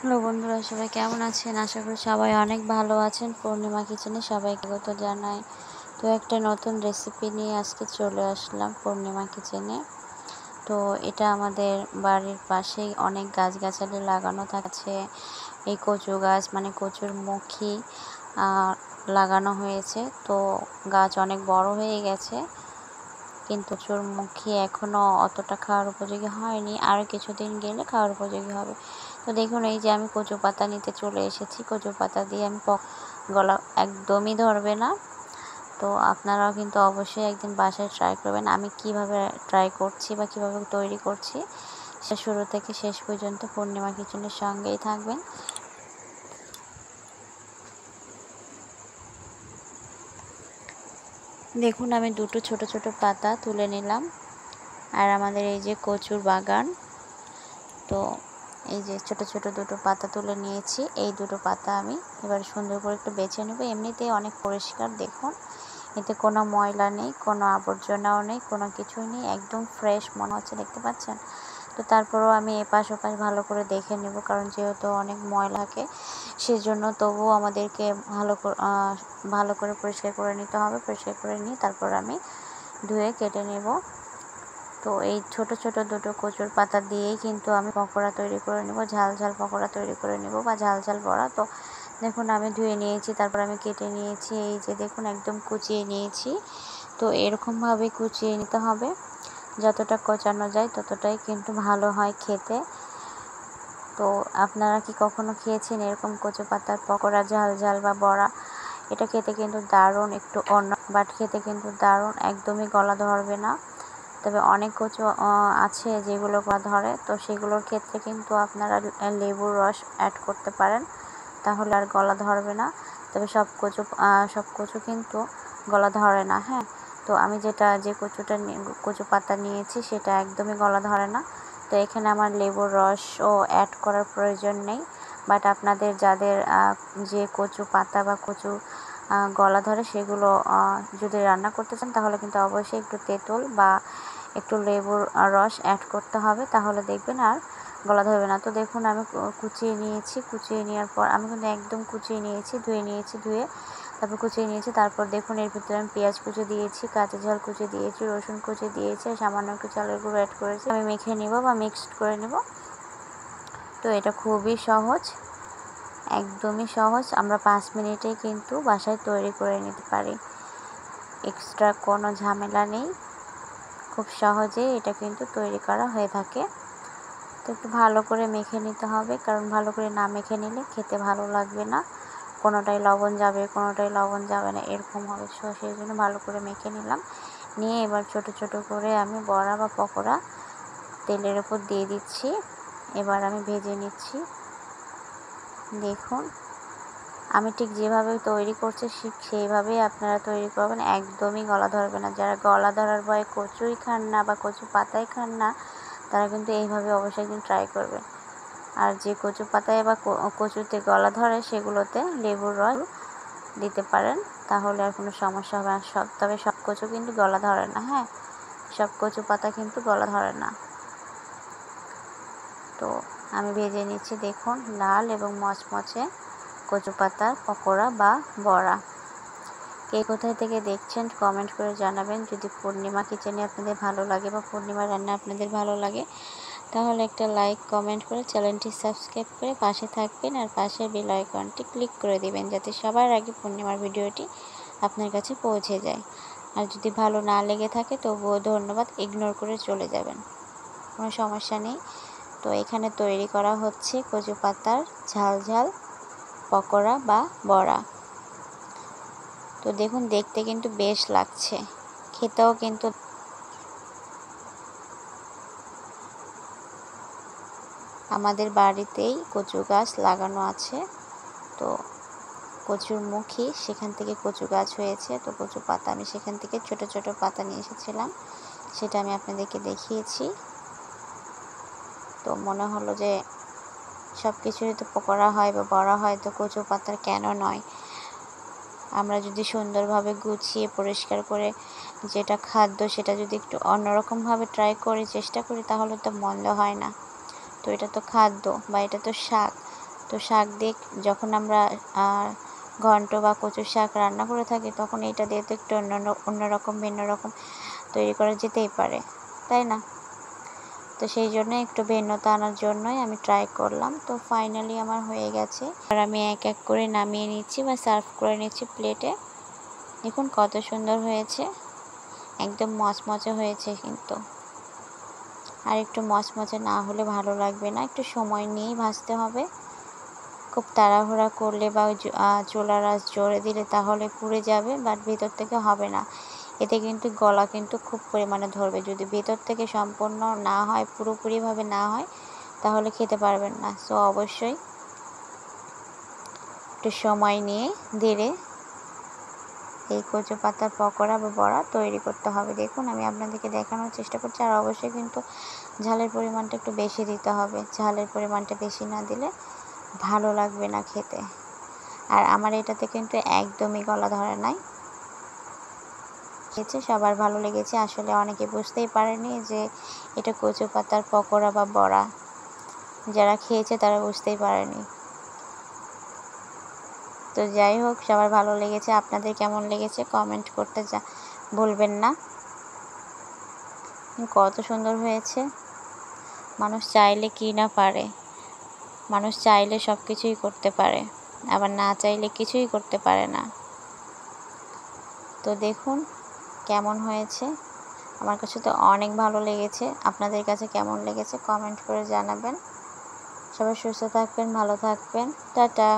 Hello বন্ধুরা, সবাই কেমন আছেন? আশা করি সবাই অনেক ভালো আছেন। পূর্ণিমা কিচেনে সবাইকে স্বাগত জানাই। তো একটা নতুন রেসিপি নিয়ে আজকে চলে আসলাম পূর্ণিমা কিচেনে। তো এটা আমাদের বাড়ির পাশেই অনেক গাছগাছালি লাগানো থাকছে। এই কচু গাছ মানে কচুর মুখী লাগানো হয়েছে। তো গাছ অনেক বড় হয়ে গেছে, কিন্তু কচুর মুখী এখনও অতটা খাওয়ার উপযোগী হয়নি, আরও কিছুদিন গেলে খাওয়ার উপযোগী হবে। তো দেখুন, এই যে আমি কচু পাতা নিতে চলে এসেছি। কচু পাতা দিয়ে আমি গলা একদমই ধরবে না। তো আপনারাও কিন্তু অবশ্যই একদিন বাসায় ট্রাই করবেন। আমি কিভাবে ট্রাই করছি বা কিভাবে তৈরি করছি সে শুরু থেকে শেষ পর্যন্ত পূর্ণিমা কিচেনের সঙ্গেই থাকবেন। দেখুন, আমি দুটো ছোট ছোট পাতা তুলে নিলাম। আর আমাদের এই যে কচুর বাগান, তো এই যে ছোট ছোট দুটো পাতা তুলে নিয়েছি। এই দুটো পাতা আমি এবার সুন্দর করে একটু বেছে নেব। এমনিতেই অনেক পরিষ্কার, দেখুন এতে কোনো ময়লা নেই, কোনো আবর্জনাও নেই, কোনো কিছুই নেই, একদম ফ্রেশ মনে হচ্ছে, দেখতে পাচ্ছেন। তো তারপরেও আমি এপাশ ওপাশ ভালো করে দেখে নেব, কারণ যেহেতু অনেক ময়লা থাকে সেজন্য তবুও আমাদেরকে ভালো করে পরিষ্কার করে নিতে হবে। পরিষ্কার করে নিয়ে তারপর আমি ধুয়ে কেটে নেব। তো এই ছোট ছোট দুটো কচুর পাতা দিয়েই কিন্তু আমি পকোড়া তৈরি করে নেব, ঝাল ঝাল পকোড়া তৈরি করে নেব বা ঝাল ঝাল বড়া। তো দেখুন, আমি ধুয়ে নিয়েছি, তারপর আমি কেটে নিয়েছি। এই যে দেখুন, একদম কুচিয়ে নিয়েছি। তো এরকমভাবে কুচিয়ে নিতে হবে, যতটা কোচানো যায় ততটাই কিন্তু ভালো হয় খেতে। তো আপনারা কি কখনো খেয়েছেন এরকম কচু পাতার পকোড়া, ঝাল ঝাল বা বড়া? এটা খেতে কিন্তু দারুণ, একটু অন্য বাট খেতে কিন্তু দারুণ, একদমই গলা ধরবে না। তবে অনেক কচু আছে যেগুলো গলা ধরে, তো সেগুলোর ক্ষেত্রে কিন্তু আপনারা লেবুর রস অ্যাড করতে পারেন, তাহলে আর গলা ধরবে না। তবে সব কচু কিন্তু গলা ধরে না। হ্যাঁ, তো আমি যে কচু পাতা নিয়েছি সেটা একদমই গলা ধরে না। তো এখানে আমার লেবুর রসও অ্যাড করার প্রয়োজন নেই। বাট আপনাদের যাদের যে কচু পাতা বা কচু গলা ধরে সেগুলো যদি রান্না করতে চান, তাহলে কিন্তু অবশ্যই একটু তেঁতুল বা একটু লেবুর রস অ্যাড করতে হবে, তাহলে দেখবেন আর গলা ধরবে না। তো দেখুন, আমি কুচিয়ে নিয়েছি। কুচিয়ে নেওয়ার পর আমি কিন্তু একদম কুচিয়ে নিয়েছি, ধুয়ে তারপর কুচিয়ে নিয়েছি। তারপর দেখুন, এর ভিতরে আমি পেঁয়াজ কুচি দিয়েছি, কাঁচা ঝাল কুচি দিয়েছি, রসুন কুচি দিয়েছি, সামান্য একটু চালের গুঁড়ো অ্যাড করেছি। আমি মেখে নেব বা মিক্সড করে নেব। তো এটা খুবই সহজ, একদমই সহজ। আমরা 5 মিনিটেই কিন্তু বাসায় তৈরি করে নিতে পারি, এক্সট্রা কোনো ঝামেলা নেই। খুব সহজেই এটা কিন্তু তৈরি করা হয়ে থাকে। তো একটু ভালো করে মেখে নিতে হবে, কারণ ভালো করে না মেখে নিলে খেতে ভালো লাগবে না। কোনোটাই লবণ যাবে, কোনোটাই লবণ যাবে না, এরকম হবে। সেই জন্য ভালো করে মেখে নিলাম। নিয়ে এবার ছোট ছোট করে আমি বড়া বা পকোড়া তেলের উপর দিয়ে দিচ্ছি। এবার আমি ভেজে নিচ্ছি। দেখুন, আমি ঠিক যেভাবে তৈরি করছি সেইভাবেই আপনারা তৈরি করবেন, একদমই গলা ধরবে না। যারা গলা ধরার ভয়ে কচুই খান না বা কচু পাতাই খান না, তারা কিন্তু এইভাবে অবশ্যই একদিন ট্রাই করবেন। আর যে কচু পাতায় বা কচুতে গলা ধরে সেগুলোতে লেবুর রস দিতে পারেন, তাহলে আর কোনো সমস্যা হবে না। তবে সব কচু কিন্তু গলা ধরে না। হ্যাঁ, সব কচু পাতা কিন্তু গলা ধরে না। তো আমি ভেজে নিচ্ছি, দেখুন, লাল এবং মচমচে কচু পাতার পকোড়া বা বড়া। কে কোথায় থেকে দেখছেন কমেন্ট করে জানাবেন। যদি পূর্ণিমা কিচেনে আপনাদের ভালো লাগে বা পূর্ণিমা রান্না আপনাদের ভালো লাগে, তাহলে একটা লাইক কমেন্ট করে চ্যানেলটি সাবস্ক্রাইব করে পাশে থাকবেন। আর পাশের বেল আইকনটি ক্লিক করে দেবেন, যাতে সবার আগে পূর্ণিমার ভিডিওটি আপনার কাছে পৌঁছে যায়। আর যদি ভালো না লেগে থাকে তবুও ধন্যবাদ, ইগনোর করে চলে যাবেন, কোনো সমস্যা নেই। তো এখানে তৈরি করা হচ্ছে কচু পাতার ঝাল ঝাল পকোড়া বা বড়া। তো দেখুন, দেখতে কিন্তু বেশ লাগছে, খেতেও কিন্তু। আমাদের বাড়িতেই কচু গাছ লাগানো আছে, তো কচুর মুখী সেখান থেকে কচু গাছ হয়েছে। তো কচু পাতা আমি সেখান থেকে ছোট ছোট পাতা নিয়ে এসেছিলাম, সেটা আমি আপনাদেরকে দেখিয়েছি। তো মনে হলো যে সব কিছুরই তো পকোড়া হয় বা বড়া হয়, তো কচু পাতার কেন নয়। আমরা যদি সুন্দরভাবে গুছিয়ে পরিষ্কার করে যেটা খাদ্য সেটা যদি একটু অন্যরকমভাবে ট্রাই করি, চেষ্টা করি, তাহলে তো মন্দ হয় না। তো এটা তো খাদ্য বা এটা তো শাক, তো শাক দিয়ে যখন আমরা ঘন্ট বা কচুর শাক রান্না করে থাকি, তখন এটা দিয়ে তো একটু অন্যরকম ভিন্ন রকম তৈরি করা যেতেই পারে, তাই না? তো সেই জন্য একটু ভিন্নতা আনার জন্যই আমি ট্রাই করলাম। তো ফাইনালি আমার হয়ে গেছে। আর আমি এক এক করে নামিয়ে নিচ্ছি বা সার্ভ করে নিচ্ছি প্লেটে। দেখুন কত সুন্দর হয়েছে, একদম মচমচে হয়েছে কিন্তু। আর একটু মচমচে না হলে ভালো লাগবে না, একটু সময় নিয়েই ভাজতে হবে। খুব তাড়াহুড়া করলে বা চুলার আঁচ জোরে দিলে তাহলে পুড়ে যাবে, বাট ভিতর থেকে হবে না। এতে কিন্তু গলা কিন্তু খুব পরিমাণে ধরবে। যদি ভেতর থেকে সম্পূর্ণ না হয়, পুরোপুরিভাবে না হয়, তাহলে খেতে পারবেন না। সো অবশ্যই একটু সময় নিয়ে ধীরে এই কচু পাতার পকোড়া বা বড়া তৈরি করতে হবে। দেখুন আমি আপনাদেরকে দেখানোর চেষ্টা করছি। আর অবশ্যই কিন্তু ঝালের পরিমাণটা একটু বেশি দিতে হবে। ঝালের পরিমাণটা বেশি না দিলে ভালো লাগবে না খেতে। আর আমার এটাতে কিন্তু একদমই গলা ধরে নাই। সবার ভালো লেগেছে। আসলে অনেকে বুঝতেই পারেনি যে এটা কচু পাতার পকোড়া বা বড়া। যারা খেয়েছে তারা বুঝতেই পারেনি। তো যাই হোক, সবার ভালো লেগেছে। আপনাদের কেমন লেগেছে কমেন্ট করতে ভুলবেন না। কত সুন্দর হয়েছে। মানুষ চাইলে কি না পারে। মানুষ চাইলে সব কিছুই করতে পারে, আবার না চাইলে কিছুই করতে পারে না। তো দেখুন কেমন হয়েছে। আমার কাছে তো অনেক ভালো লেগেছে। আপনাদের কাছে কেমন লেগেছে কমেন্ট করে জানাবেন। সবাই সুস্থ থাকবেন, ভালো থাকবেন। টাটা।